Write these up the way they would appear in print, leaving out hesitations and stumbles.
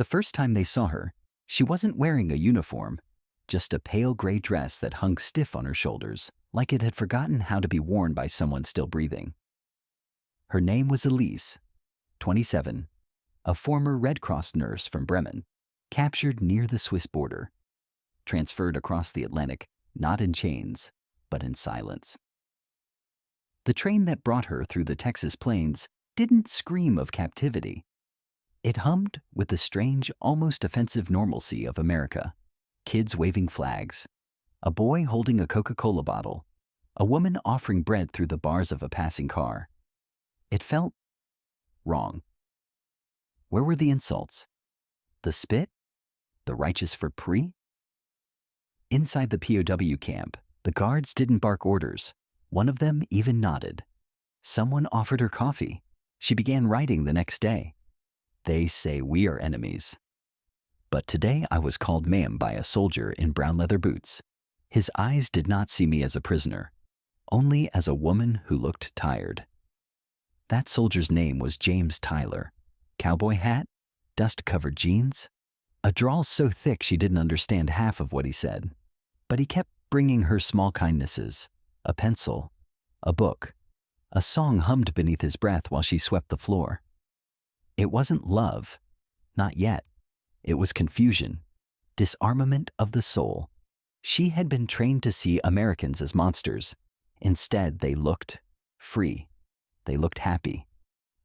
The first time they saw her, she wasn't wearing a uniform, just a pale gray dress that hung stiff on her shoulders, like it had forgotten how to be worn by someone still breathing. Her name was Elise, 27, a former Red Cross nurse from Bremen, captured near the Swiss border, transferred across the Atlantic, not in chains, but in silence. The train that brought her through the Texas plains didn't scream of captivity. It hummed with the strange, almost offensive normalcy of America. Kids waving flags, a boy holding a Coca-Cola bottle, a woman offering bread through the bars of a passing car. It felt wrong. Where were the insults? The spit? The righteous for pre? Inside the POW camp, the guards didn't bark orders. One of them even nodded. Someone offered her coffee. She began writing the next day. They say we are enemies. But today I was called ma'am by a soldier in brown leather boots. His eyes did not see me as a prisoner, only as a woman who looked tired. That soldier's name was James Tyler. Cowboy hat, dust-covered jeans, a drawl so thick she didn't understand half of what he said. But he kept bringing her small kindnesses, a pencil, a book. A song hummed beneath his breath while she swept the floor. It wasn't love, not yet. It was confusion, disarmament of the soul. She had been trained to see Americans as monsters. Instead, they looked free. They looked happy.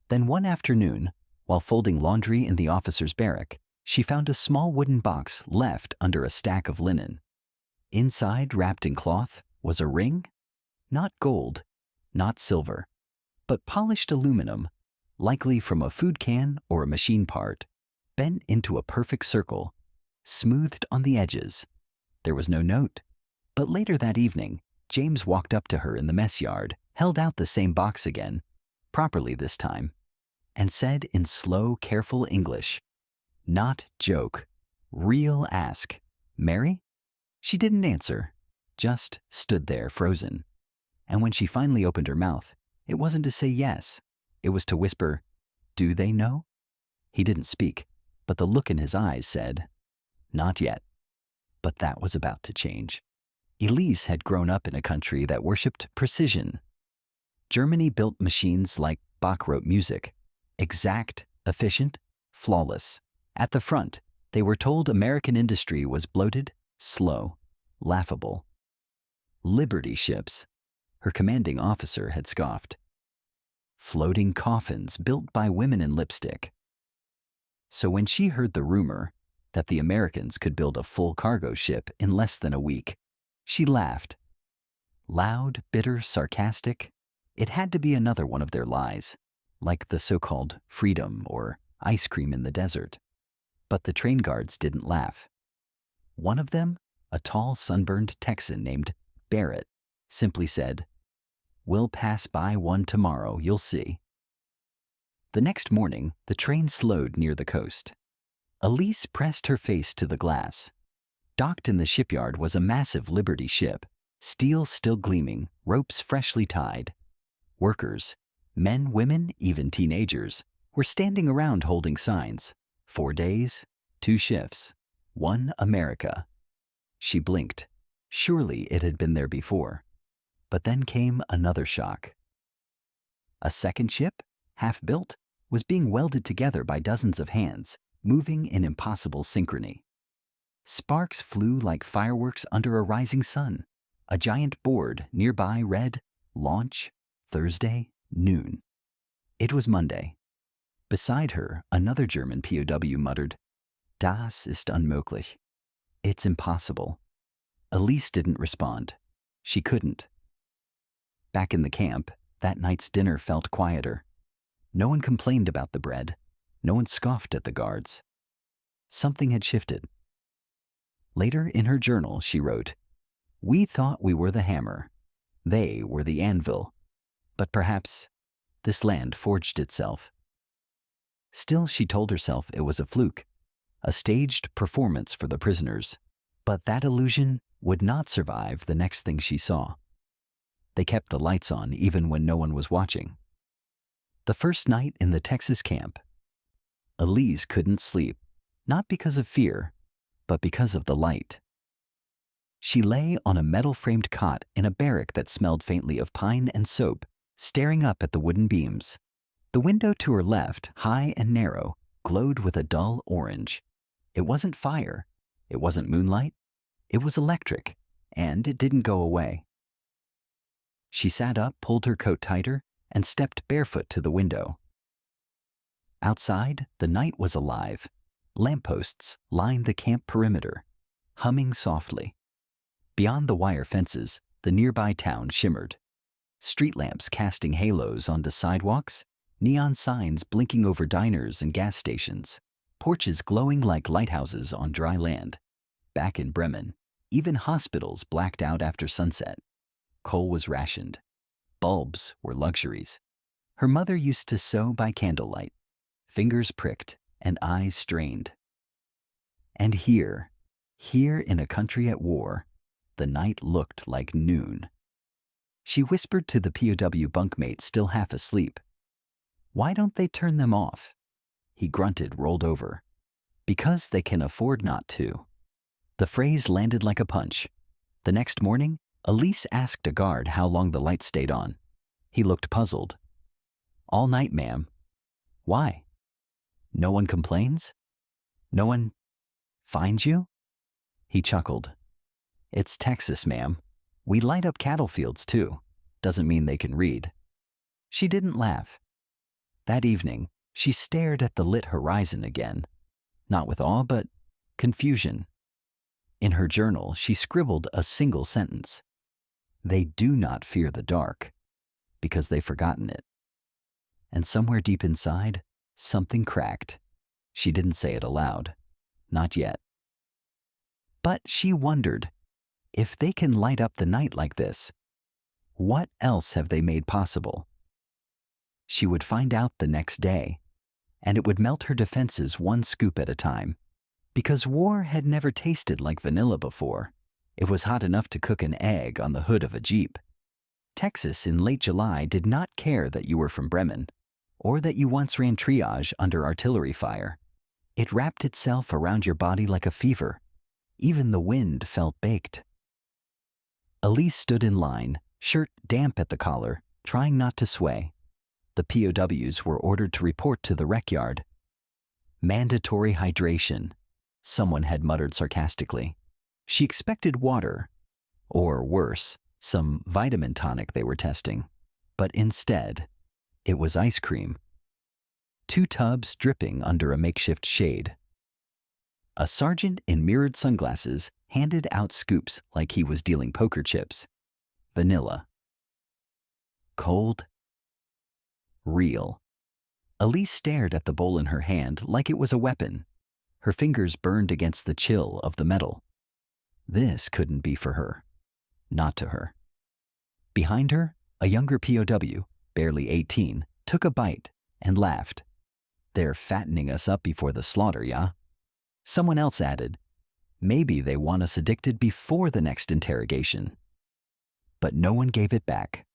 Then one afternoon, while folding laundry in the officer's barrack, she found a small wooden box left under a stack of linen. Inside, wrapped in cloth, was a ring, not gold, not silver, but polished aluminum, likely from a food can or a machine part, bent into a perfect circle, smoothed on the edges. There was no note. But later that evening, James walked up to her in the mess yard, held out the same box again, properly this time, and said in slow, careful English, "Not joke, real ask. Mary?" She didn't answer, just stood there frozen. And when she finally opened her mouth, it wasn't to say yes. It was to whisper, "Do they know?" He didn't speak, but the look in his eyes said, "Not yet." But that was about to change. Elise had grown up in a country that worshipped precision. Germany built machines like Bach wrote music, exact, efficient, flawless. At the front, they were told American industry was bloated, slow, laughable. Liberty ships, her commanding officer had scoffed. Floating coffins built by women in lipstick. So when she heard the rumor that the Americans could build a full cargo ship in less than a week, she laughed. Loud, bitter, sarcastic. It had to be another one of their lies, like the so-called freedom or ice cream in the desert. But the train guards didn't laugh. One of them, a tall, sunburned Texan named Barrett, simply said, "We'll pass by one tomorrow, you'll see." The next morning, the train slowed near the coast. Elise pressed her face to the glass. Docked in the shipyard was a massive Liberty ship, steel still gleaming, ropes freshly tied. Workers, men, women, even teenagers, were standing around holding signs. 4 days, 2 shifts, 1 America. She blinked. Surely it had been there before. But then came another shock. A second ship, half built, was being welded together by dozens of hands, moving in impossible synchrony. Sparks flew like fireworks under a rising sun. A giant board nearby read, "Launch, Thursday, noon." It was Monday. Beside her, another German POW muttered, "Das ist unmöglich." It's impossible. Elise didn't respond. She couldn't. Back in the camp, that night's dinner felt quieter. No one complained about the bread. No one scoffed at the guards. Something had shifted. Later in her journal, she wrote, "We thought we were the hammer. They were the anvil. But perhaps this land forged itself." Still, she told herself it was a fluke, a staged performance for the prisoners. But that illusion would not survive the next thing she saw. They kept the lights on even when no one was watching. The first night in the Texas camp, Elise couldn't sleep. not because of fear, but because of the light. She lay on a metal-framed cot in a barrack that smelled faintly of pine and soap, staring up at the wooden beams. The window to her left, high and narrow, glowed with a dull orange. It wasn't fire, it wasn't moonlight, it was electric, and it didn't go away. She sat up, pulled her coat tighter, and stepped barefoot to the window. Outside, the night was alive. Lampposts lined the camp perimeter, humming softly. Beyond the wire fences, the nearby town shimmered. Street lamps casting halos onto sidewalks, neon signs blinking over diners and gas stations, porches glowing like lighthouses on dry land. Back in Bremen, even hospitals blacked out after sunset. Coal was rationed. Bulbs were luxuries. Her mother used to sew by candlelight, fingers pricked and eyes strained. And here in a country at war, the night looked like noon. She whispered to the POW bunkmate still half asleep. "Why don't they turn them off?" He grunted, rolled over. "Because they can afford not to." The phrase landed like a punch. The next morning, Elise asked a guard how long the lights stayed on. He looked puzzled. "All night, ma'am." "Why? No one complains? No one finds you?" He chuckled. "It's Texas, ma'am. We light up cattle fields too. Doesn't mean they can read." She didn't laugh. That evening, she stared at the lit horizon again, not with awe, but confusion. In her journal, she scribbled a single sentence. "They do not fear the dark, because they've forgotten it." And somewhere deep inside, something cracked. She didn't say it aloud. Not yet. But she wondered, if they can light up the night like this, what else have they made possible? She would find out the next day, and it would melt her defenses one scoop at a time. Because war had never tasted like vanilla before. It was hot enough to cook an egg on the hood of a Jeep. Texas in late July did not care that you were from Bremen, or that you once ran triage under artillery fire. It wrapped itself around your body like a fever. Even the wind felt baked. Elise stood in line, shirt damp at the collar, trying not to sway. The POWs were ordered to report to the rec yard. "Mandatory hydration," someone had muttered sarcastically. She expected water, or worse, some vitamin tonic they were testing. But instead, it was ice cream. 2 tubs dripping under a makeshift shade. A sergeant in mirrored sunglasses handed out scoops like he was dealing poker chips. Vanilla. Cold. Real. Elise stared at the bowl in her hand like it was a weapon. Her fingers burned against the chill of the metal. This couldn't be for her. Not to her. Behind her, a younger POW, barely 18, took a bite and laughed. "They're fattening us up before the slaughter, yeah?" Someone else added, "Maybe they want us addicted before the next interrogation." But no one gave it back.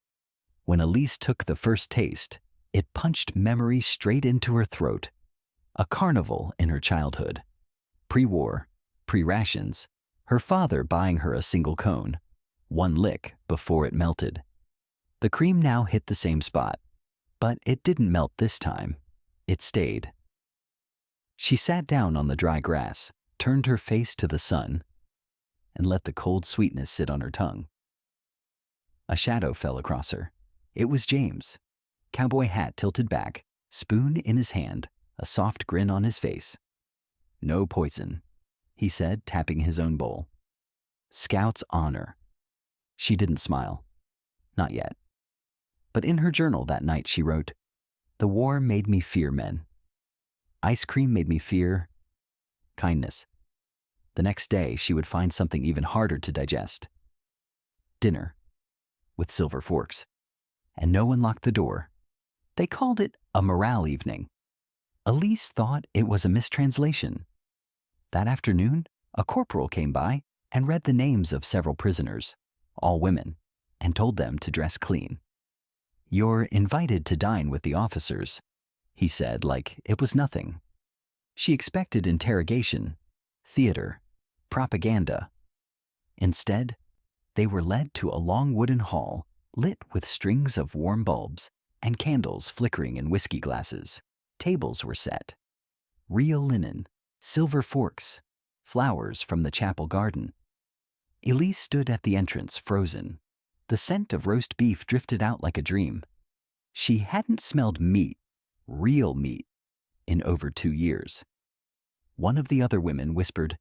When Elise took the first taste, it punched memory straight into her throat. A carnival in her childhood. Pre-war, pre-rations, her father buying her a single cone, one lick before it melted. The cream now hit the same spot, but it didn't melt this time. It stayed. She sat down on the dry grass, turned her face to the sun, and let the cold sweetness sit on her tongue. A shadow fell across her. It was James. Cowboy hat tilted back, spoon in his hand, a soft grin on his face. "No poison," he said, tapping his own bowl. "Scout's honor." She didn't smile. Not yet. But in her journal that night she wrote, "The war made me fear men. Ice cream made me fear kindness." The next day she would find something even harder to digest. Dinner. With silver forks. And no one locked the door. They called it a morale evening. Elise thought it was a mistranslation. That afternoon, a corporal came by and read the names of several prisoners, all women, and told them to dress clean. "You're invited to dine with the officers," he said like it was nothing. She expected interrogation, theater, propaganda. Instead, they were led to a long wooden hall lit with strings of warm bulbs and candles flickering in whiskey glasses. Tables were set. Real linen, silver forks, flowers from the chapel garden. Elise stood at the entrance, frozen. The scent of roast beef drifted out like a dream. She hadn't smelled meat, real meat, in over 2 years. One of the other women whispered,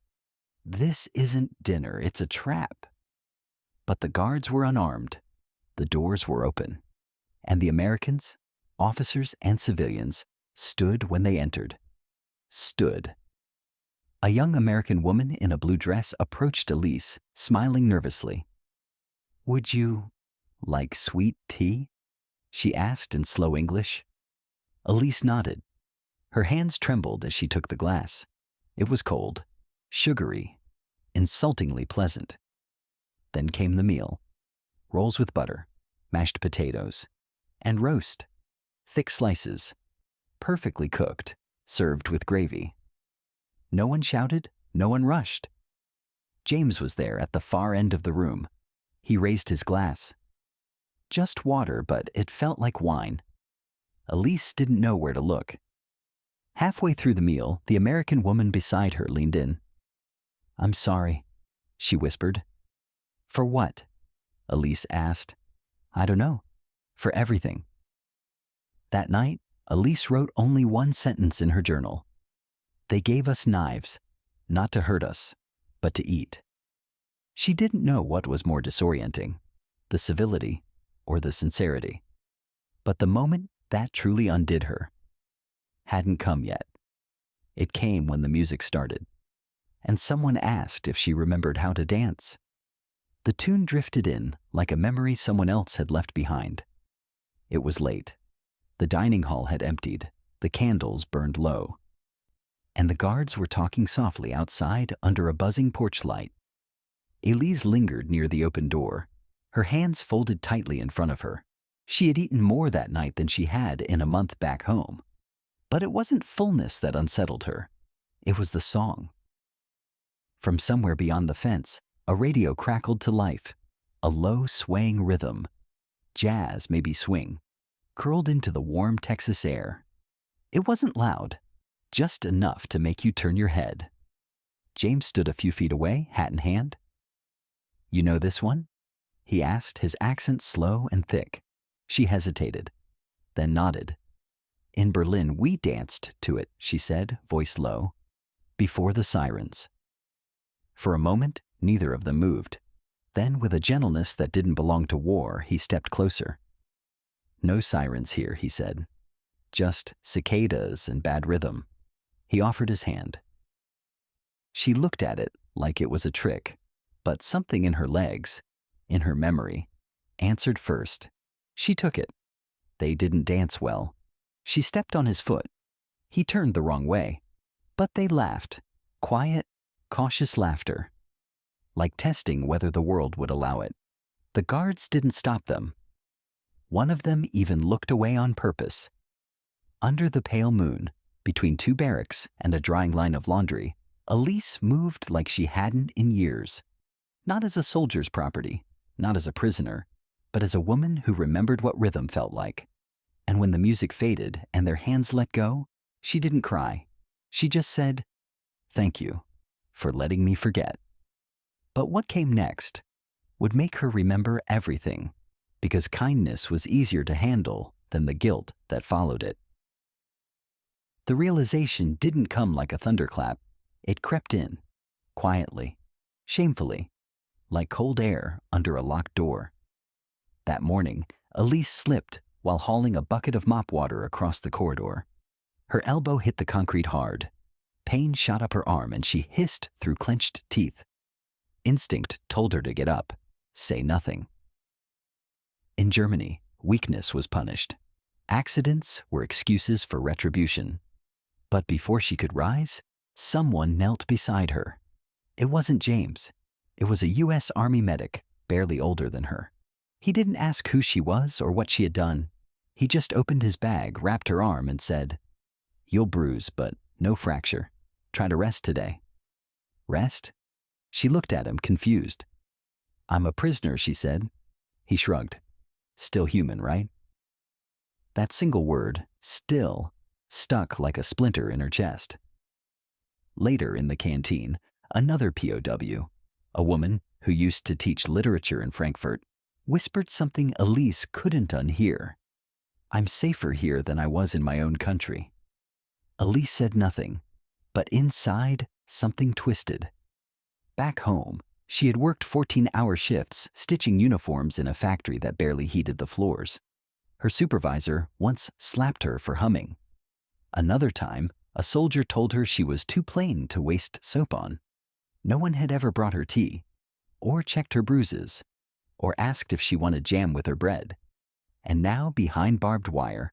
"This isn't dinner, it's a trap." But the guards were unarmed, the doors were open, and the Americans, officers and civilians, stood when they entered. Stood. A young American woman in a blue dress approached Elise, smiling nervously. "Would you like sweet tea?" she asked in slow English. Elise nodded. Her hands trembled as she took the glass. It was cold, sugary, insultingly pleasant. Then came the meal. Rolls with butter, mashed potatoes, and roast. Thick slices, perfectly cooked, served with gravy. No one shouted, no one rushed. James was there at the far end of the room. He raised his glass. Just water, but it felt like wine. Elise didn't know where to look. Halfway through the meal, the American woman beside her leaned in. "I'm sorry," she whispered. "For what?" Elise asked. "I don't know. For everything." That night, Elise wrote only one sentence in her journal. "They gave us knives, not to hurt us, but to eat." She didn't know what was more disorienting, the civility or the sincerity. But the moment that truly undid her hadn't come yet. It came when the music started, and someone asked if she remembered how to dance. The tune drifted in like a memory someone else had left behind. It was late. The dining hall had emptied, the candles burned low, and the guards were talking softly outside under a buzzing porch light. Elise lingered near the open door, her hands folded tightly in front of her. She had eaten more that night than she had in a month back home. But it wasn't fullness that unsettled her. It was the song. From somewhere beyond the fence, a radio crackled to life, a low swaying rhythm, jazz, maybe swing, curled into the warm Texas air. It wasn't loud, just enough to make you turn your head. James stood a few feet away, hat in hand. "You know this one?" he asked, his accent slow and thick. She hesitated, then nodded. "In Berlin, we danced to it," she said, voice low, "before the sirens." For a moment, neither of them moved. Then, with a gentleness that didn't belong to war, he stepped closer. "No sirens here," he said. "Just cicadas and bad rhythm." He offered his hand. She looked at it like it was a trick, but something in her legs, in her memory, answered first. She took it. They didn't dance well. She stepped on his foot. He turned the wrong way. But they laughed, quiet, cautious laughter, like testing whether the world would allow it. The guards didn't stop them. One of them even looked away on purpose. Under the pale moon, between two barracks and a drying line of laundry, Elise moved like she hadn't in years. Not as a soldier's property, not as a prisoner, but as a woman who remembered what rhythm felt like. And when the music faded and their hands let go, she didn't cry. She just said, "Thank you for letting me forget." But what came next would make her remember everything, because kindness was easier to handle than the guilt that followed it. The realization didn't come like a thunderclap. It crept in, quietly, shamefully, like cold air under a locked door. That morning, Elise slipped while hauling a bucket of mop water across the corridor. Her elbow hit the concrete hard. Pain shot up her arm and she hissed through clenched teeth. Instinct told her to get up, say nothing. In Germany, weakness was punished. Accidents were excuses for retribution. But before she could rise, someone knelt beside her. It wasn't James. It was a U.S. Army medic, barely older than her. He didn't ask who she was or what she had done. He just opened his bag, wrapped her arm, and said, "You'll bruise, but No fracture. Try to rest today. Rest? She looked at him, confused. I'm a prisoner, she said. He shrugged. Still human, right? That single word, still, stuck like a splinter in her chest. Later in the canteen, another POW, a woman who used to teach literature in Frankfurt, whispered something Elise couldn't unhear. I'm safer here than I was in my own country. Elise said nothing, but inside, something twisted. Back home, she had worked 14-hour shifts stitching uniforms in a factory that barely heated the floors. Her supervisor once slapped her for humming. Another time, a soldier told her she was too plain to waste soap on. No one had ever brought her tea, or checked her bruises, or asked if she wanted jam with her bread. And now, behind barbed wire,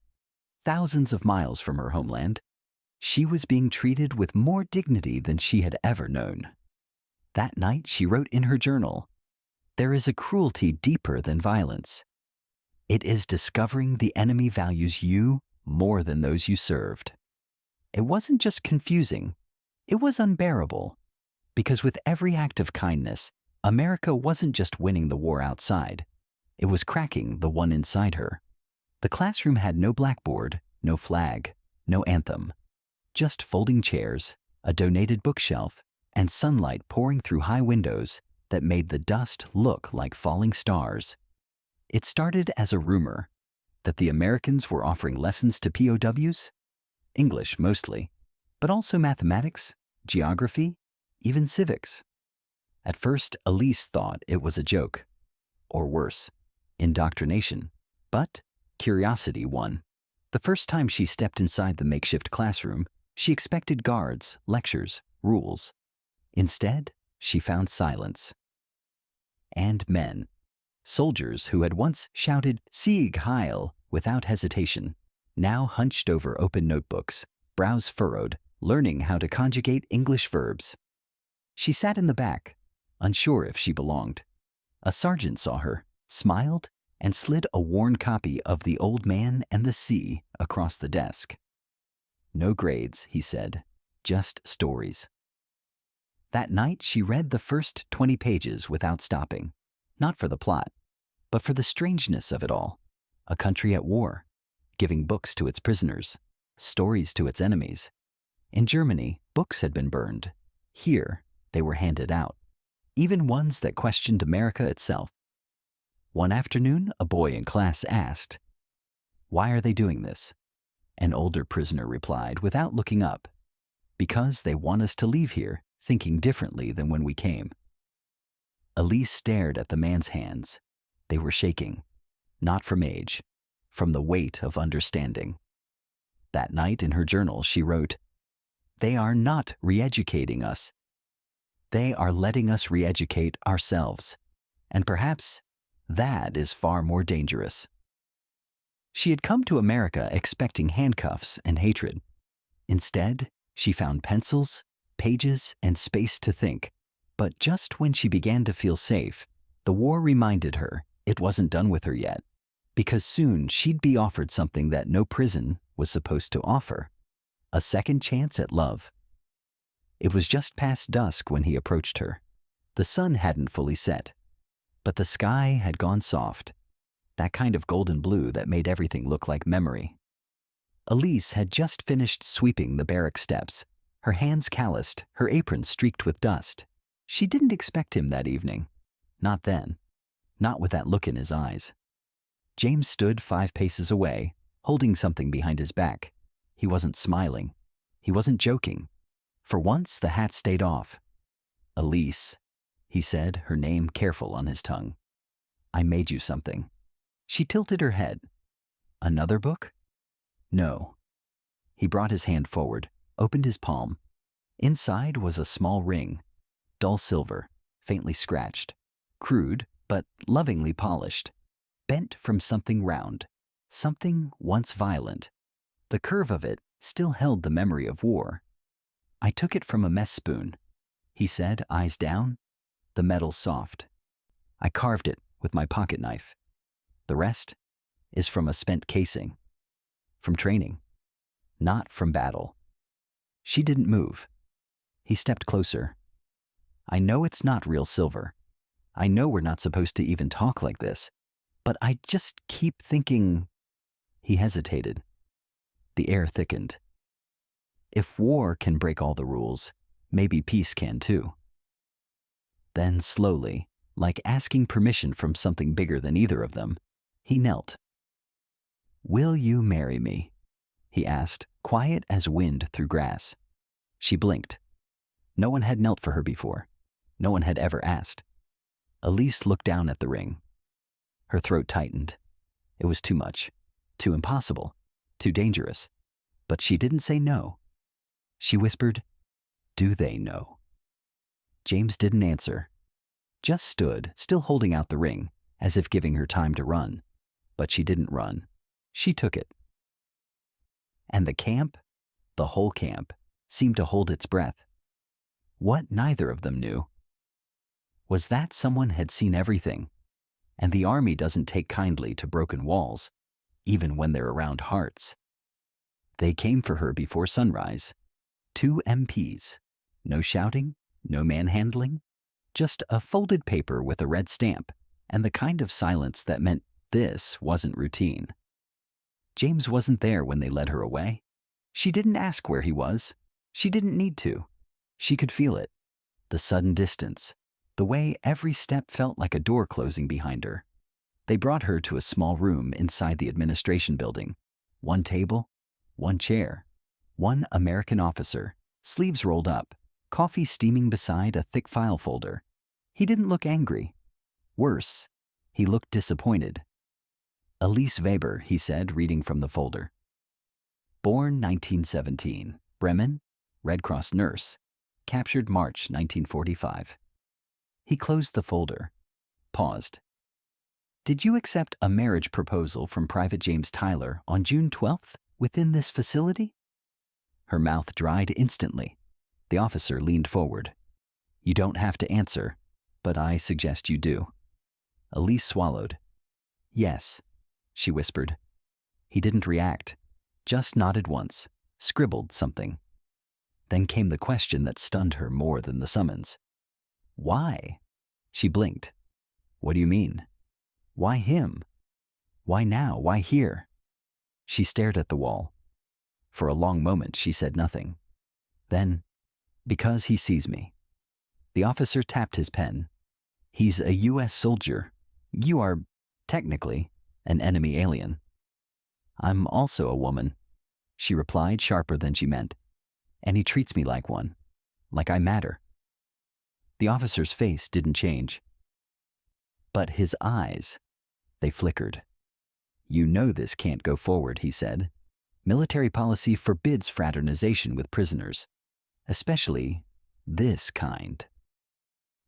thousands of miles from her homeland, she was being treated with more dignity than she had ever known. That night, she wrote in her journal, "There is a cruelty deeper than violence. It is discovering the enemy values you more than those you served." It wasn't just confusing, it was unbearable. Because with every act of kindness, America wasn't just winning the war outside, it was cracking the one inside her. The classroom had no blackboard, no flag, no anthem. Just folding chairs, a donated bookshelf, and sunlight pouring through high windows that made the dust look like falling stars. It started as a rumor that the Americans were offering lessons to POWs, English mostly, but also mathematics, geography, even civics. At first, Elise thought it was a joke, or worse, indoctrination, but curiosity won. The first time she stepped inside the makeshift classroom, she expected guards, lectures, rules. Instead, she found silence. And men. Soldiers who had once shouted "Sieg Heil" without hesitation, now hunched over open notebooks, brows furrowed, learning how to conjugate English verbs. She sat in the back, unsure if she belonged. A sergeant saw her, smiled, and slid a worn copy of The Old Man and the Sea across the desk. "No grades," he said, "just stories." That night, she read the first 20 pages without stopping, not for the plot, but for the strangeness of it all. A country at war, giving books to its prisoners, stories to its enemies. In Germany, books had been burned. Here, they were handed out, even ones that questioned America itself. One afternoon, a boy in class asked, "Why are they doing this?" An older prisoner replied without looking up, "Because they want us to leave here thinking differently than when we came." Elise stared at the man's hands. They were shaking, not from age, from the weight of understanding. That night in her journal, she wrote, "They are not re-educating us. They are letting us re-educate ourselves. And perhaps that is far more dangerous." She had come to America expecting handcuffs and hatred. Instead, she found pencils, pages, and space to think. But just when she began to feel safe, the war reminded her it wasn't done with her yet, because soon she'd be offered something that no prison was supposed to offer: a second chance at love. It was just past dusk when he approached her. The sun hadn't fully set, but the sky had gone soft, that kind of golden blue that made everything look like memory. Elise had just finished sweeping the barrack steps, her hands calloused, her apron streaked with dust. She didn't expect him that evening. Not then. Not with that look in his eyes. James stood 5 paces away, holding something behind his back. He wasn't smiling. He wasn't joking. For once, the hat stayed off. "Elise," he said, her name careful on his tongue. "I made you something." She tilted her head. "Another book?" "No." He brought his hand forward, opened his palm. Inside was a small ring, dull silver, faintly scratched, crude but lovingly polished, bent from something round, something once violent. The curve of it still held the memory of war. "I took it from a mess spoon," he said, eyes down, the metal soft. "I carved it with my pocket knife. The rest is from a spent casing. From training, not from battle." She didn't move. He stepped closer. I know it's not real silver. I know we're not supposed to even talk like this. But I just keep thinking. He hesitated. The air thickened. If war can break all the rules, maybe peace can too. Then slowly, like asking permission from something bigger than either of them, he knelt. Will you marry me? He asked, quiet as wind through grass. She blinked. No one had knelt for her before. No one had ever asked. Elise looked down at the ring. Her throat tightened. It was too much, too impossible, too dangerous. But she didn't say no. She whispered, do they know? James didn't answer. Just stood, still holding out the ring, as if giving her time to run. But she didn't run. She took it. And the camp, the whole camp, seemed to hold its breath. What neither of them knew was that someone had seen everything, and the army doesn't take kindly to broken walls, even when they're around hearts. They came for her before sunrise. 2 MPs. No shouting, no manhandling, just a folded paper with a red stamp, and the kind of silence that meant this wasn't routine. James wasn't there when they led her away. She didn't ask where he was. She didn't need to. She could feel it. The sudden distance. The way every step felt like a door closing behind her. They brought her to a small room inside the administration building. 1 table, 1 chair, 1 American officer, sleeves rolled up, coffee steaming beside a thick file folder. He didn't look angry. Worse, he looked disappointed. Elise Weber, he said, reading from the folder. Born 1917, Bremen, Red Cross nurse, captured March 1945. He closed the folder, paused. Did you accept a marriage proposal from Private James Tyler on June 12th within this facility? Her mouth dried instantly. The officer leaned forward. You don't have to answer, but I suggest you do. Elise swallowed. Yes, she whispered. He didn't react, just nodded once, scribbled something. Then came the question that stunned her more than the summons. Why? She blinked. What do you mean? Why him? Why now? Why here? She stared at the wall. For a long moment she said nothing. Then, because he sees me. The officer tapped his pen. He's a U.S. soldier. You are, technically, an enemy alien. I'm also a woman, she replied sharper than she meant. And he treats me like one, like I matter. The officer's face didn't change. But his eyes, they flickered. You know this can't go forward, he said. Military policy forbids fraternization with prisoners, especially this kind.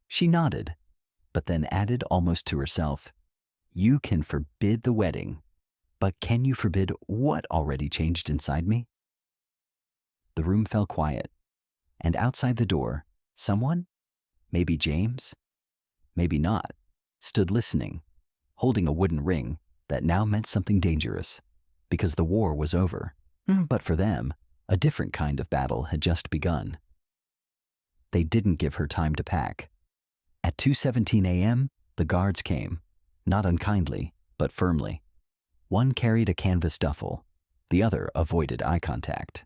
She nodded, but then added almost to herself, you can forbid the wedding, but can you forbid what already changed inside me? The room fell quiet, and outside the door, someone, maybe James, maybe not, stood listening, holding a wooden ring that now meant something dangerous, because the war was over. But for them, a different kind of battle had just begun. They didn't give her time to pack. At 2:17 a.m., the guards came, not unkindly, but firmly. One carried a canvas duffel, the other avoided eye contact.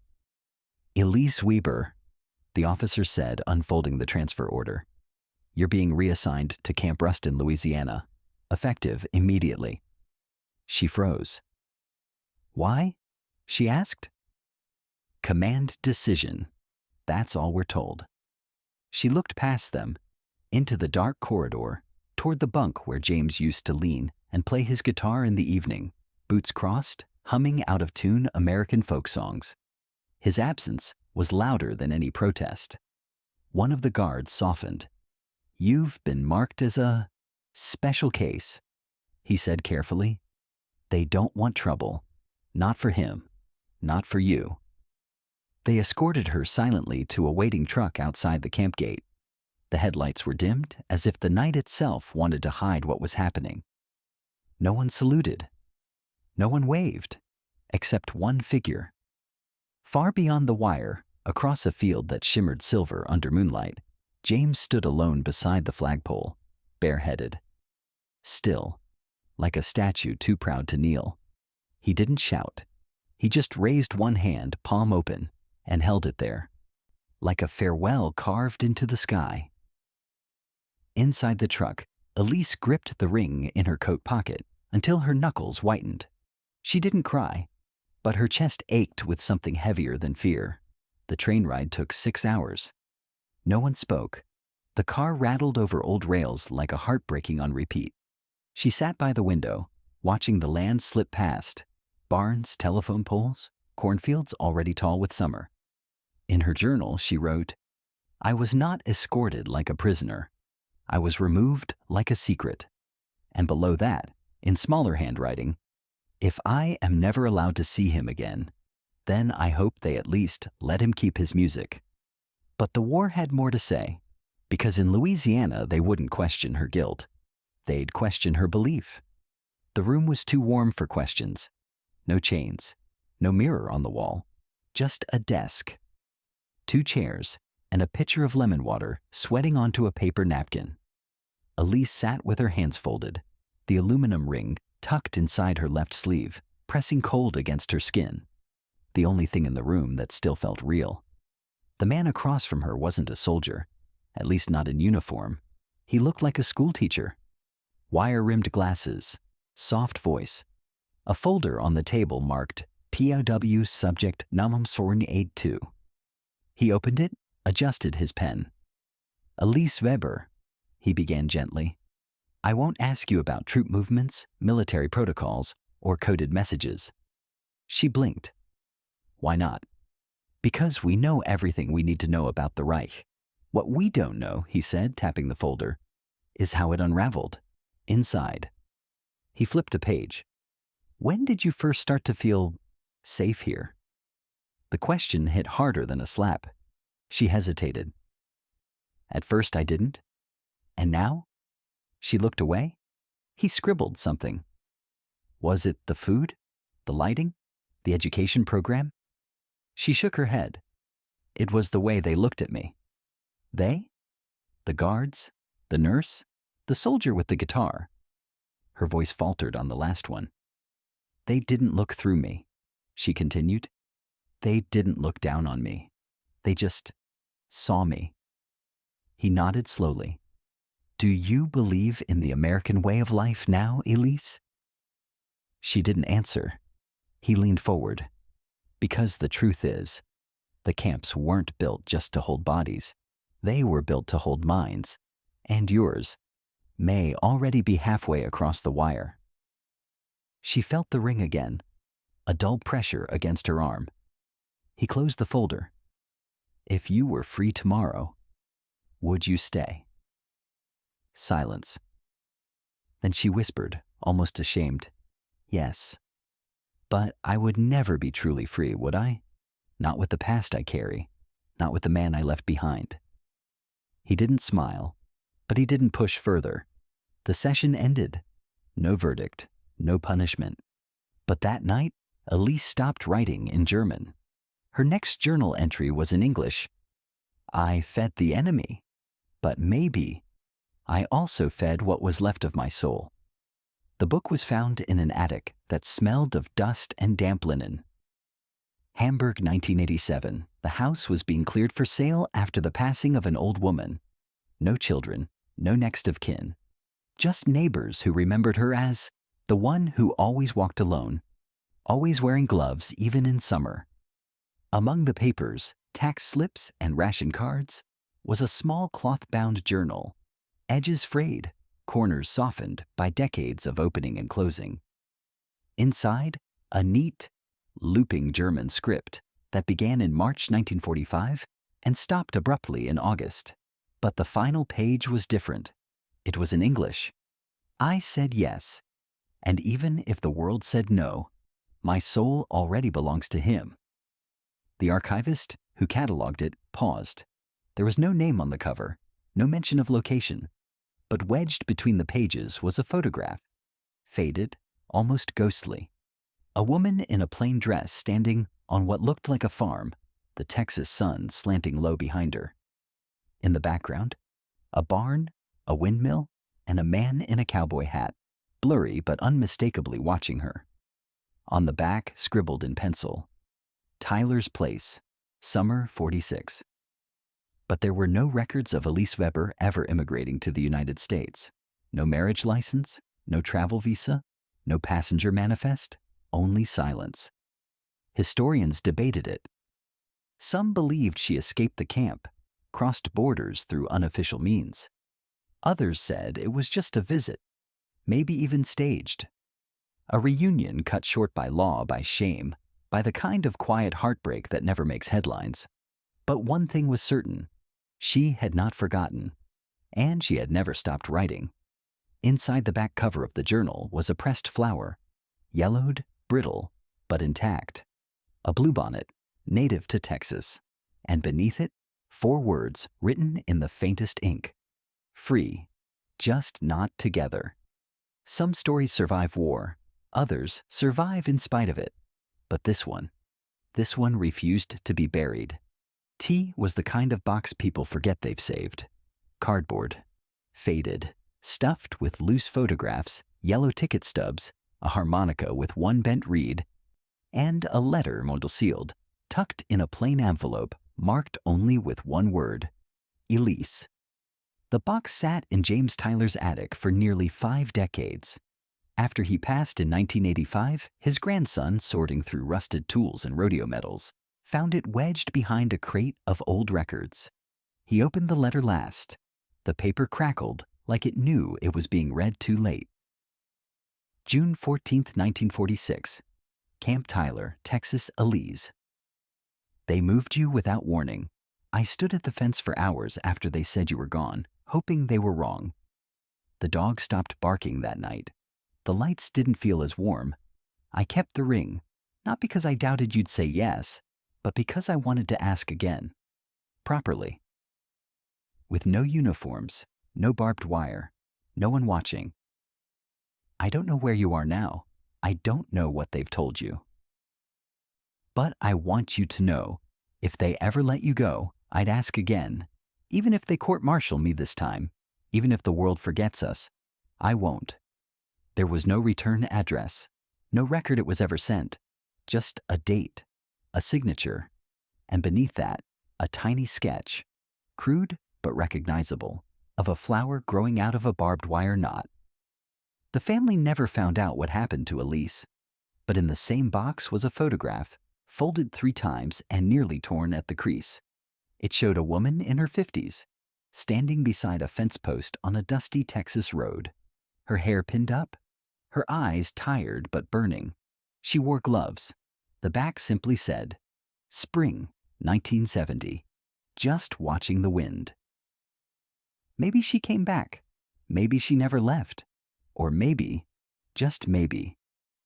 Elise Weber, the officer said, unfolding the transfer order. You're being reassigned to Camp Ruston, Louisiana, effective immediately. She froze. Why? She asked. Command decision. That's all we're told. She looked past them, into the dark corridor, toward the bunk where James used to lean and play his guitar in the evening, boots crossed, humming out-of-tune American folk songs. His absence was louder than any protest. One of the guards softened. You've been marked as a special case, he said carefully. They don't want trouble. Not for him. Not for you. They escorted her silently to a waiting truck outside the camp gate. The headlights were dimmed as if the night itself wanted to hide what was happening. No one saluted. No one waved, except one figure. Far beyond the wire, Across a field that shimmered silver under moonlight, James stood alone beside the flagpole, bareheaded. Still, like a statue too proud to kneel. He didn't shout. He just raised one hand, palm open, and held it there, like a farewell carved into the sky. Inside the truck, Elise gripped the ring in her coat pocket until her knuckles whitened. She didn't cry, but her chest ached with something heavier than fear. The train ride took 6 hours. No one spoke. The car rattled over old rails like a heartbreaking on repeat. She sat by the window, watching the land slip past, barns, telephone poles, cornfields already tall with summer. In her journal, she wrote, "I was not escorted like a prisoner. I was removed like a secret." And below that, in smaller handwriting, "If I am never allowed to see him again, then I hope they at least let him keep his music." But the war had more to say, because in Louisiana they wouldn't question her guilt. They'd question her belief. The room was too warm for questions. No chains, no mirror on the wall, just a desk, 2 chairs, and a pitcher of lemon water sweating onto a paper napkin. Elise sat with her hands folded, the aluminum ring tucked inside her left sleeve, pressing cold against her skin, the only thing in the room that still felt real. The man across from her wasn't a soldier, at least not in uniform. He looked like a schoolteacher. Wire-rimmed glasses, soft voice, a folder on the table marked POW Subject Namensvorn Aid 2. He opened it, adjusted his pen. "Elise Weber," he began gently. "I won't ask you about troop movements, military protocols, or coded messages." She blinked. "Why not?" "Because we know everything we need to know about the Reich. What we don't know," he said, tapping the folder, "is how it unraveled. Inside." He flipped a page. "When did you first start to feel safe here?" The question hit harder than a slap. She hesitated. "At first I didn't. And now?" She looked away. He scribbled something. "Was it the food? The lighting? The education program?" She shook her head. "It was the way they looked at me." "They?" "The guards, the nurse, the soldier with the guitar." Her voice faltered on the last one. "They didn't look through me," she continued. "They didn't look down on me. They just saw me." He nodded slowly. "Do you believe in the American way of life now, Elise?" She didn't answer. He leaned forward. "Because the truth is, the camps weren't built just to hold bodies. They were built to hold minds. And yours may already be halfway across the wire." She felt the ring again, a dull pressure against her arm. He closed the folder. "If you were free tomorrow, would you stay?" Silence. Then she whispered, almost ashamed, "Yes. But I would never be truly free, would I? Not with the past I carry, not with the man I left behind." He didn't smile, but he didn't push further. The session ended. No verdict, no punishment. But that night, Elise stopped writing in German. Her next journal entry was in English. "I fed the enemy, but maybe I also fed what was left of my soul." The book was found in an attic that smelled of dust and damp linen. Hamburg, 1987. The house was being cleared for sale after the passing of an old woman. No children, no next of kin. Just neighbors who remembered her as the one who always walked alone, always wearing gloves even in summer. Among the papers, tax slips and ration cards, was a small cloth-bound journal, edges frayed, corners softened by decades of opening and closing. Inside, a neat, looping German script that began in March 1945 and stopped abruptly in August. But the final page was different. It was in English. "I said yes, and even if the world said no, my soul already belongs to him." The archivist, who cataloged it, paused. There was no name on the cover, no mention of location, but wedged between the pages was a photograph, faded, almost ghostly. A woman in a plain dress standing on what looked like a farm, the Texas sun slanting low behind her. In the background, a barn, a windmill, and a man in a cowboy hat, blurry but unmistakably watching her. On the back, scribbled in pencil, Tyler's Place, Summer 46. But there were no records of Elise Weber ever immigrating to the United States. No marriage license, no travel visa, no passenger manifest, only silence. Historians debated it. Some believed she escaped the camp, crossed borders through unofficial means. Others said it was just a visit, maybe even staged. A reunion cut short by law, by shame, by the kind of quiet heartbreak that never makes headlines. But one thing was certain. She had not forgotten, and she had never stopped writing. Inside the back cover of the journal was a pressed flower, yellowed, brittle, but intact. A bluebonnet, native to Texas, and beneath it, 4 words written in the faintest ink. Free, just not together. Some stories survive war, others survive in spite of it. But this one refused to be buried. Tea was the kind of box people forget they've saved. Cardboard, faded, stuffed with loose photographs, yellow ticket stubs, a harmonica with 1 bent reed, and a letter moldsealed, tucked in a plain envelope, marked only with 1 word, Elise. The box sat in James Tyler's attic for nearly 5 decades. After he passed in 1985, his grandson, sorting through rusted tools and rodeo medals, found it wedged behind a crate of old records. He opened the letter last. The paper crackled like it knew it was being read too late. June 14, 1946. Camp Tyler, Texas, Elise. They moved you without warning. I stood at the fence for hours after they said you were gone, hoping they were wrong. The dog stopped barking that night. The lights didn't feel as warm. I kept the ring, not because I doubted you'd say yes, but because I wanted to ask again. Properly. With no uniforms, no barbed wire, no one watching. I don't know where you are now. I don't know what they've told you. But I want you to know, if they ever let you go, I'd ask again. Even if they court-martial me this time, even if the world forgets us, I won't. There was no return address, no record it was ever sent, just a date, a signature, and beneath that, a tiny sketch, crude but recognizable, of a flower growing out of a barbed wire knot. The family never found out what happened to Elise, but in the same box was a photograph, folded 3 times and nearly torn at the crease. It showed a woman in her 50s, standing beside a fence post on a dusty Texas road, her hair pinned up, her eyes tired but burning. She wore gloves. The back simply said, Spring, 1970, just watching the wind. Maybe she came back. Maybe she never left. Or maybe, just maybe,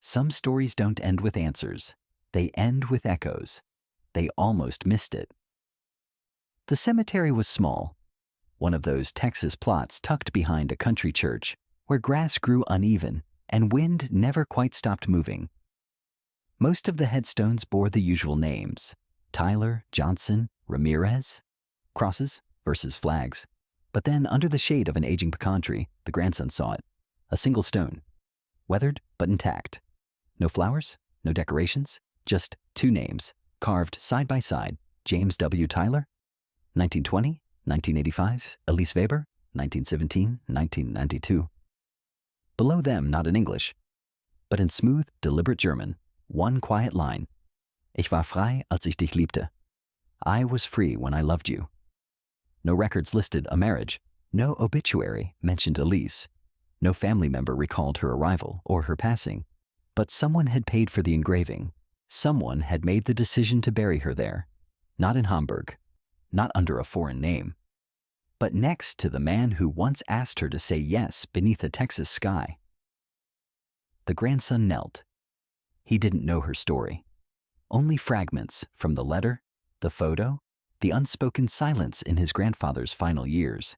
some stories don't end with answers. They end with echoes. They almost missed it. The cemetery was small, one of those Texas plots tucked behind a country church where grass grew uneven and wind never quite stopped moving. Most of the headstones bore the usual names: Tyler, Johnson, Ramirez, crosses versus flags. But then, under the shade of an aging pecan tree, the grandson saw it. A single stone, weathered but intact. No flowers, no decorations, just 2 names, carved side by side. James W. Tyler, 1920, 1985, Elise Weber, 1917, 1992. Below them, not in English, but in smooth, deliberate German, 1 quiet line. Ich war frei, als ich dich liebte. I was free when I loved you. No records listed a marriage. No obituary mentioned Elise. No family member recalled her arrival or her passing. But someone had paid for the engraving. Someone had made the decision to bury her there. Not in Hamburg. Not under a foreign name. But next to the man who once asked her to say yes beneath a Texas sky. The grandson knelt. He didn't know her story. Only fragments from the letter, the photo, the unspoken silence in his grandfather's final years.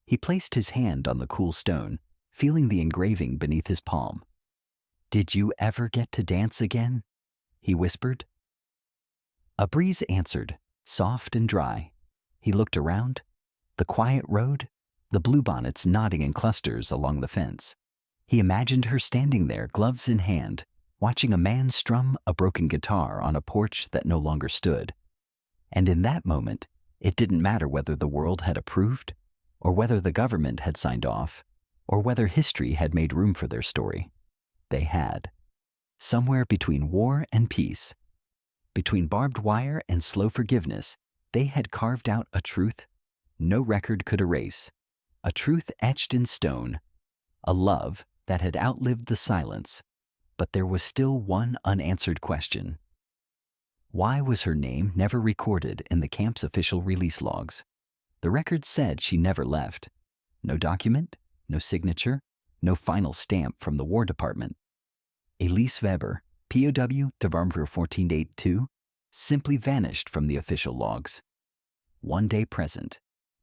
He placed his hand on the cool stone, feeling the engraving beneath his palm. "Did you ever get to dance again?" he whispered. A breeze answered, soft and dry. He looked around, the quiet road, the bluebonnets nodding in clusters along the fence. He imagined her standing there, gloves in hand, watching a man strum a broken guitar on a porch that no longer stood. And in that moment, it didn't matter whether the world had approved, or whether the government had signed off, or whether history had made room for their story. They had. Somewhere between war and peace, between barbed wire and slow forgiveness, they had carved out a truth no record could erase, a truth etched in stone, a love that had outlived the silence. But there was still one unanswered question. Why was her name never recorded in the camp's official release logs? The record said she never left. No document, no signature, no final stamp from the War Department. Elise Weber, POW, November 1482, simply vanished from the official logs. One day present,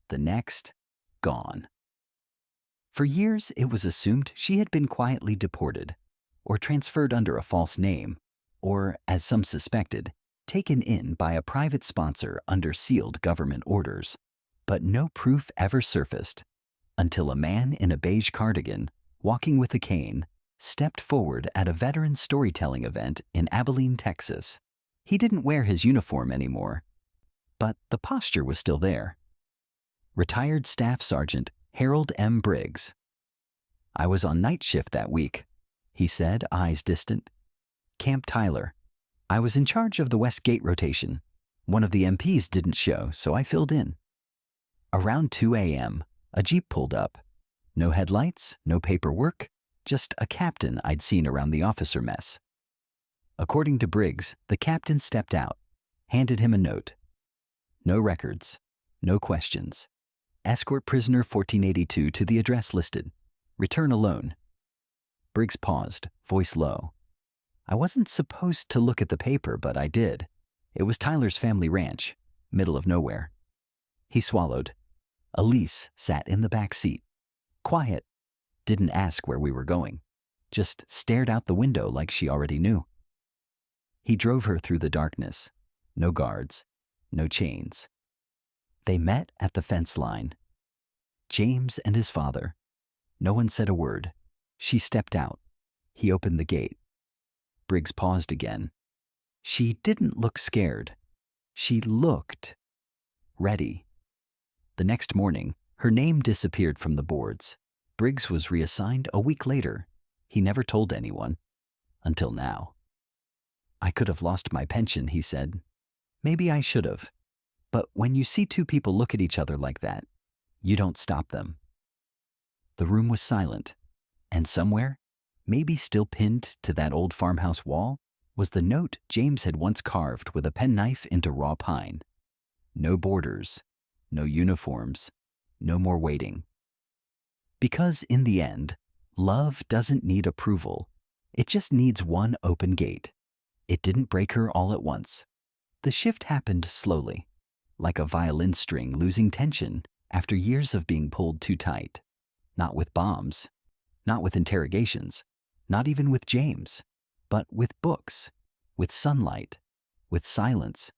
the next, gone. For years, it was assumed she had been quietly deported, or transferred under a false name, or, as some suspected, taken in by a private sponsor under sealed government orders. But no proof ever surfaced, until a man in a beige cardigan, walking with a cane, stepped forward at a veteran storytelling event in Abilene, Texas. He didn't wear his uniform anymore, but the posture was still there. Retired Staff Sergeant Harold M. Briggs. "I was on night shift that week," he said, eyes distant. "Camp Tyler. I was in charge of the West Gate rotation. One of the MPs didn't show, so I filled in." Around 2 a.m., a Jeep pulled up. No headlights, no paperwork, just a captain I'd seen around the officer mess. According to Briggs, the captain stepped out, handed him a note. No records, no questions. Escort prisoner 1482 to the address listed. Return alone. Briggs paused, voice low. "I wasn't supposed to look at the paper, but I did. It was Tyler's family ranch, middle of nowhere." He swallowed. Elise sat in the back seat. Quiet. Didn't ask where we were going. Just stared out the window like she already knew. He drove her through the darkness. No guards. No chains. They met at the fence line. James and his father. No one said a word. She stepped out. He opened the gate. Briggs paused again. She didn't look scared. She looked ready. The next morning, her name disappeared from the boards. Briggs was reassigned a week later. He never told anyone. Until now. "I could have lost my pension," he said. "Maybe I should have. But when you see two people look at each other like that, you don't stop them." The room was silent, and somewhere, maybe still pinned to that old farmhouse wall, was the note James had once carved with a penknife into raw pine. No borders, no uniforms, no more waiting. Because in the end, love doesn't need approval. It just needs one open gate. It didn't break her all at once. The shift happened slowly, like a violin string losing tension after years of being pulled too tight. Not with bombs, not with interrogations, not even with James, but with books, with sunlight, with silence.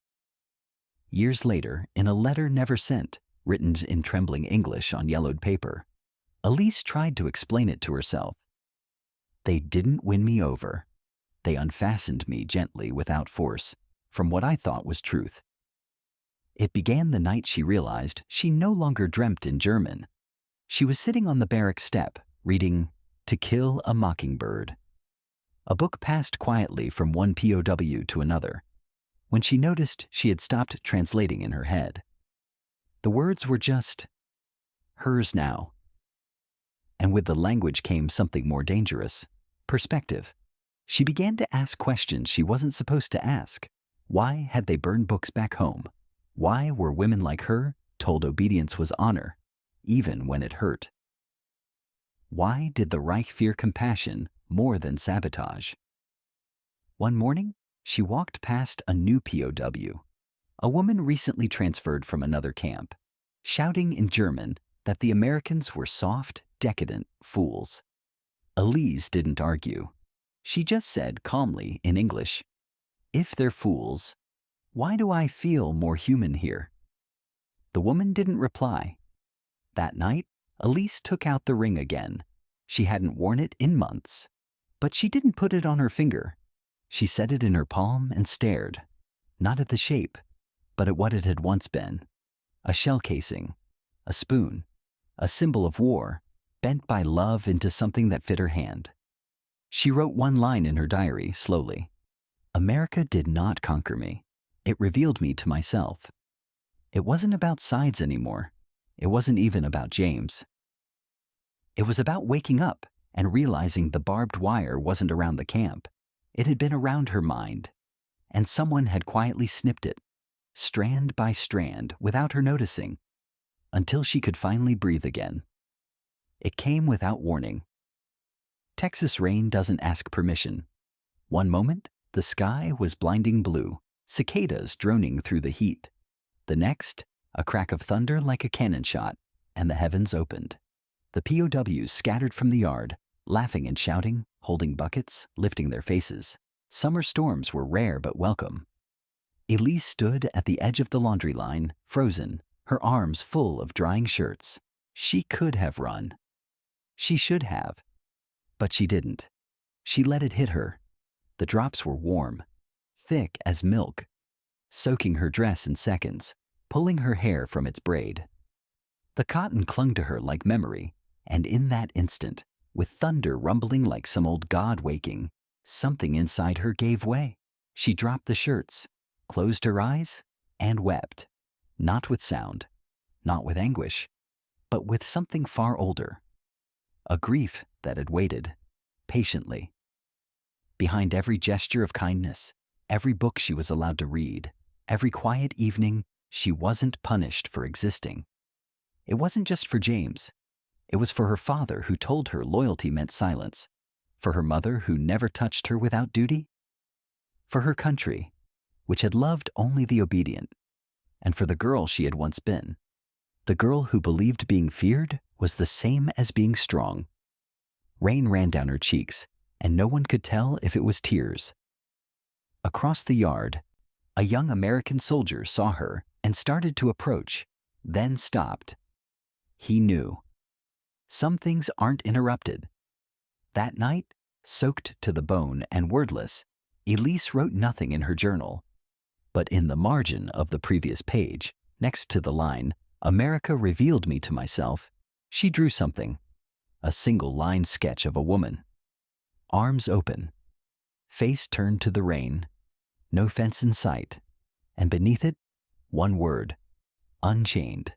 Years later, in a letter never sent, written in trembling English on yellowed paper, Elise tried to explain it to herself. "They didn't win me over. They unfastened me gently without force from what I thought was truth." It began the night she realized she no longer dreamt in German. She was sitting on the barrack step, reading To Kill a Mockingbird. A book passed quietly from one POW to another, when she noticed she had stopped translating in her head. The words were just hers now. And with the language came something more dangerous, perspective. She began to ask questions she wasn't supposed to ask. Why had they burned books back home? Why were women like her told obedience was honor, even when it hurt? Why did the Reich fear compassion more than sabotage? One morning, she walked past a new POW, a woman recently transferred from another camp, shouting in German that the Americans were soft, decadent fools. Elise didn't argue. She just said calmly in English, "If they're fools, Why do I feel more human here?" The woman didn't reply. That night, Elise took out the ring again. She hadn't worn it in months. But she didn't put it on her finger. She set it in her palm and stared, not at the shape, but at what it had once been. A shell casing, a spoon, a symbol of war, bent by love into something that fit her hand. She wrote one line in her diary, slowly. "America did not conquer me. It revealed me to myself." It wasn't about sides anymore. It wasn't even about James. It was about waking up and realizing the barbed wire wasn't around the camp. It had been around her mind, and someone had quietly snipped it, strand by strand, without her noticing, until she could finally breathe again. It came without warning. Texas rain doesn't ask permission. One moment, the sky was blinding blue, cicadas droning through the heat. The next, a crack of thunder like a cannon shot, and the heavens opened. The POWs scattered from the yard, laughing and shouting, holding buckets, lifting their faces. Summer storms were rare but welcome. Elise stood at the edge of the laundry line, frozen, her arms full of drying shirts. She could have run. She should have. But she didn't. She let it hit her. The drops were warm, thick as milk, soaking her dress in seconds, pulling her hair from its braid. The cotton clung to her like memory, and in that instant, with thunder rumbling like some old god waking, something inside her gave way. She dropped the shirts, closed her eyes, and wept. Not with sound, not with anguish, but with something far older. A grief that had waited, patiently. Behind every gesture of kindness, every book she was allowed to read, every quiet evening, she wasn't punished for existing. It wasn't just for James. It was for her father, who told her loyalty meant silence, for her mother, who never touched her without duty, for her country, which had loved only the obedient, and for the girl she had once been, the girl who believed being feared was the same as being strong. Rain ran down her cheeks, and no one could tell if it was tears. Across the yard, a young American soldier saw her and started to approach, then stopped. He knew. Some things aren't interrupted. That night, soaked to the bone and wordless, Elise wrote nothing in her journal. But in the margin of the previous page, next to the line, "America revealed me to myself," she drew something. A single-line sketch of a woman. Arms open, face turned to the rain, no fence in sight, and beneath it, one word: unchained.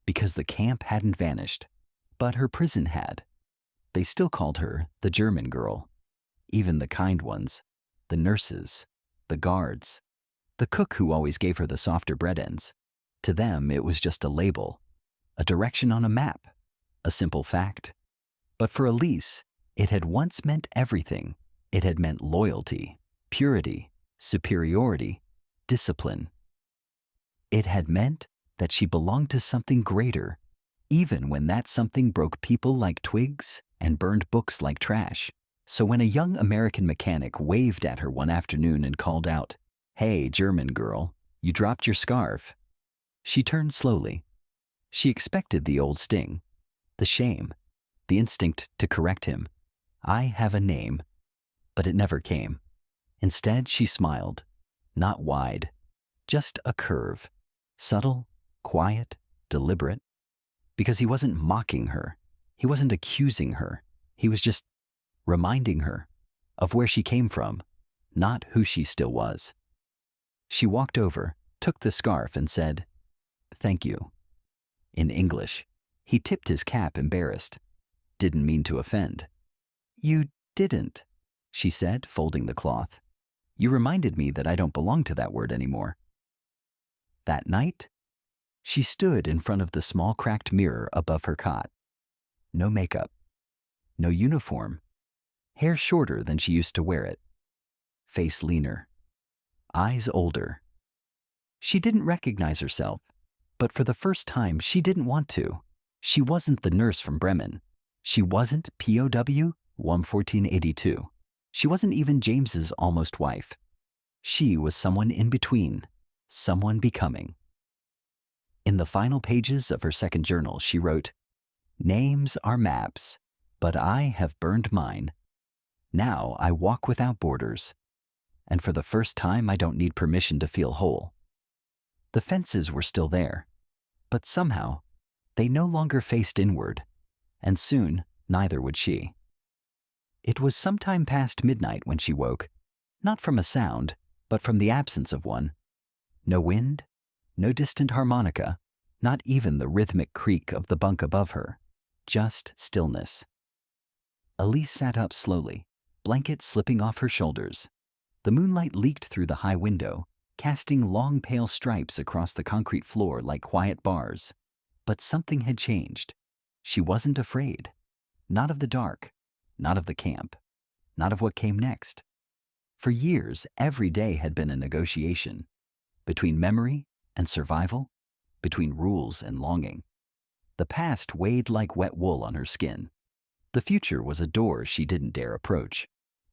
Because the camp hadn't vanished, but her prison had. They still called her the German girl. Even the kind ones, the nurses, the guards, the cook who always gave her the softer bread ends. To them, it was just a label, a direction on a map, a simple fact. But for Elise, it had once meant everything. It had meant loyalty, purity, superiority, discipline. It had meant that she belonged to something greater, even when that something broke people like twigs and burned books like trash. So when a young American mechanic waved at her one afternoon and called out, "Hey, German girl, you dropped your scarf," she turned slowly. She expected the old sting, the shame, the instinct to correct him. "I have a name," but it never came. Instead, she smiled, not wide, just a curve, subtle, quiet, deliberate, because he wasn't mocking her. He wasn't accusing her. He was just reminding her of where she came from, not who she still was. She walked over, took the scarf, and said, "Thank you," in English. He tipped his cap, embarrassed. Didn't mean to offend. "You didn't," she said, folding the cloth. "You reminded me that I don't belong to that word anymore." That night, she stood in front of the small cracked mirror above her cot. No makeup, no uniform, hair shorter than she used to wear it, face leaner, eyes older. She didn't recognize herself, but for the first time she didn't want to. She wasn't the nurse from Bremen. She wasn't POW 11482. She wasn't even James's almost wife. She was someone in between, someone becoming. In the final pages of her second journal, she wrote, "Names are maps, but I have burned mine. Now I walk without borders, and for the first time I don't need permission to feel whole." The fences were still there, but somehow they no longer faced inward, and soon neither would she. It was sometime past midnight when she woke, not from a sound, but from the absence of one. No wind, no distant harmonica, not even the rhythmic creak of the bunk above her, just stillness. Elise sat up slowly, blanket slipping off her shoulders. The moonlight leaked through the high window, casting long pale stripes across the concrete floor like quiet bars. But something had changed. She wasn't afraid. Not of the dark, not of the camp, not of what came next. For years, every day had been a negotiation between memory and survival, between rules and longing. The past weighed like wet wool on her skin. The future was a door she didn't dare approach.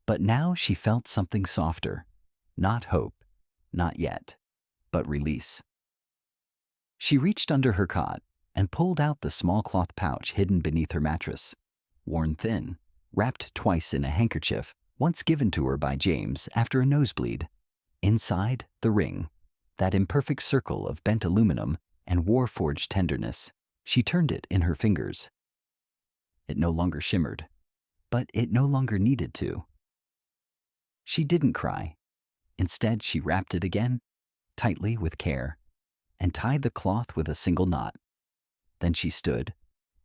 But now she felt something softer. Not hope, not yet, but release. She reached under her cot and pulled out the small cloth pouch hidden beneath her mattress. Worn thin, wrapped twice in a handkerchief, once given to her by James after a nosebleed. Inside, the ring, that imperfect circle of bent aluminum and war-forged tenderness. She turned it in her fingers. It no longer shimmered, but it no longer needed to. She didn't cry. Instead, she wrapped it again, tightly with care, and tied the cloth with a single knot. Then she stood,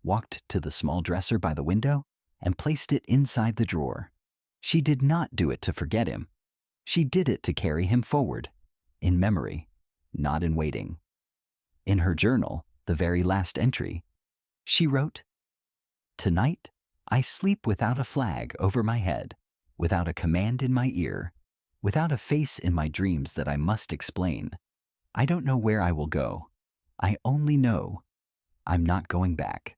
walked to the small dresser by the window, and placed it inside the drawer. She did not do it to forget him. She did it to carry him forward, in memory, not in waiting. In her journal, the very last entry, she wrote, "Tonight, I sleep without a flag over my head, without a command in my ear, without a face in my dreams that I must explain. I don't know where I will go. I only know I'm not going back."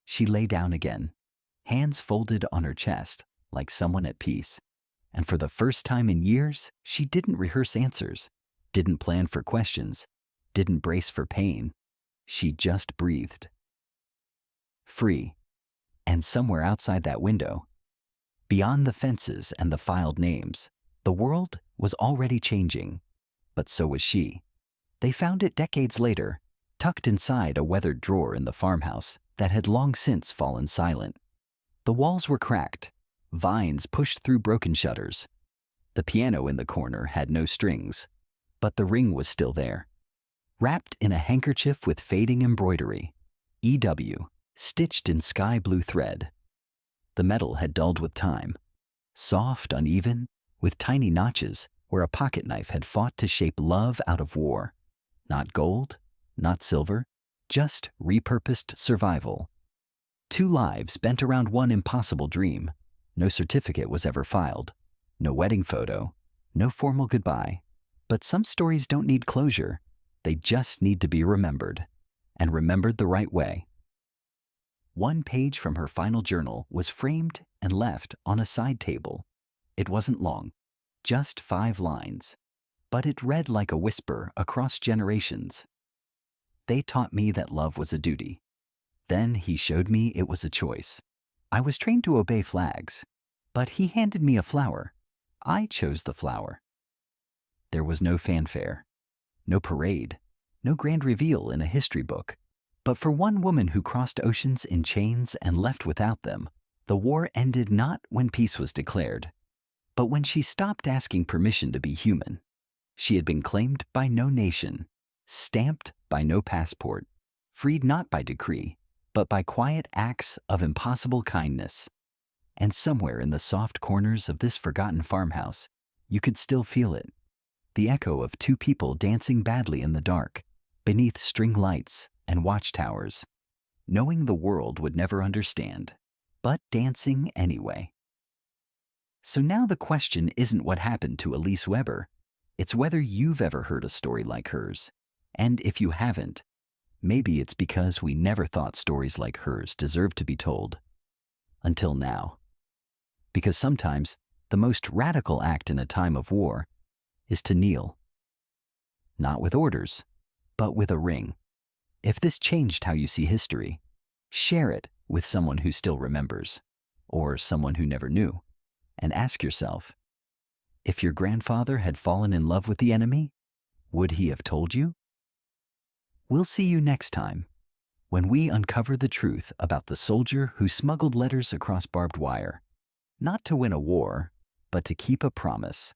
She lay down again, hands folded on her chest like someone at peace. And for the first time in years, she didn't rehearse answers, didn't plan for questions, didn't brace for pain. She just breathed. Free. And somewhere outside that window, beyond the fences and the filed names, the world was already changing. But so was she. They found it decades later, tucked inside a weathered drawer in the farmhouse that had long since fallen silent. The walls were cracked, vines pushed through broken shutters. The piano in the corner had no strings, but the ring was still there. Wrapped in a handkerchief with fading embroidery, EW, stitched in sky blue thread. The metal had dulled with time, soft, uneven, with tiny notches where a pocket knife had fought to shape love out of war. Not gold, not silver, just repurposed survival. 2 lives bent around one impossible dream. No certificate was ever filed, no wedding photo, no formal goodbye. But some stories don't need closure. They just need to be remembered, and remembered the right way. One page from her final journal was framed and left on a side table. It wasn't long, just 5 lines, but it read like a whisper across generations. "They taught me that love was a duty. Then he showed me it was a choice. I was trained to obey flags, but he handed me a flower. I chose the flower." There was no fanfare, no parade, no grand reveal in a history book. But for one woman who crossed oceans in chains and left without them, the war ended not when peace was declared, but when she stopped asking permission to be human. She had been claimed by no nation, stamped by no passport, freed not by decree, but by quiet acts of impossible kindness. And somewhere in the soft corners of this forgotten farmhouse, you could still feel it. The echo of 2 people dancing badly in the dark, beneath string lights and watchtowers, knowing the world would never understand, but dancing anyway. So now the question isn't what happened to Elise Weber. It's whether you've ever heard a story like hers. And if you haven't, maybe it's because we never thought stories like hers deserved to be told. Until now. Because sometimes the most radical act in a time of war is to kneel. not with orders, but with a ring. If this changed how you see history, share it with someone who still remembers, or someone who never knew, and ask yourself, if your grandfather had fallen in love with the enemy, would he have told you? We'll see you next time, when we uncover the truth about the soldier who smuggled letters across barbed wire, not to win a war, but to keep a promise.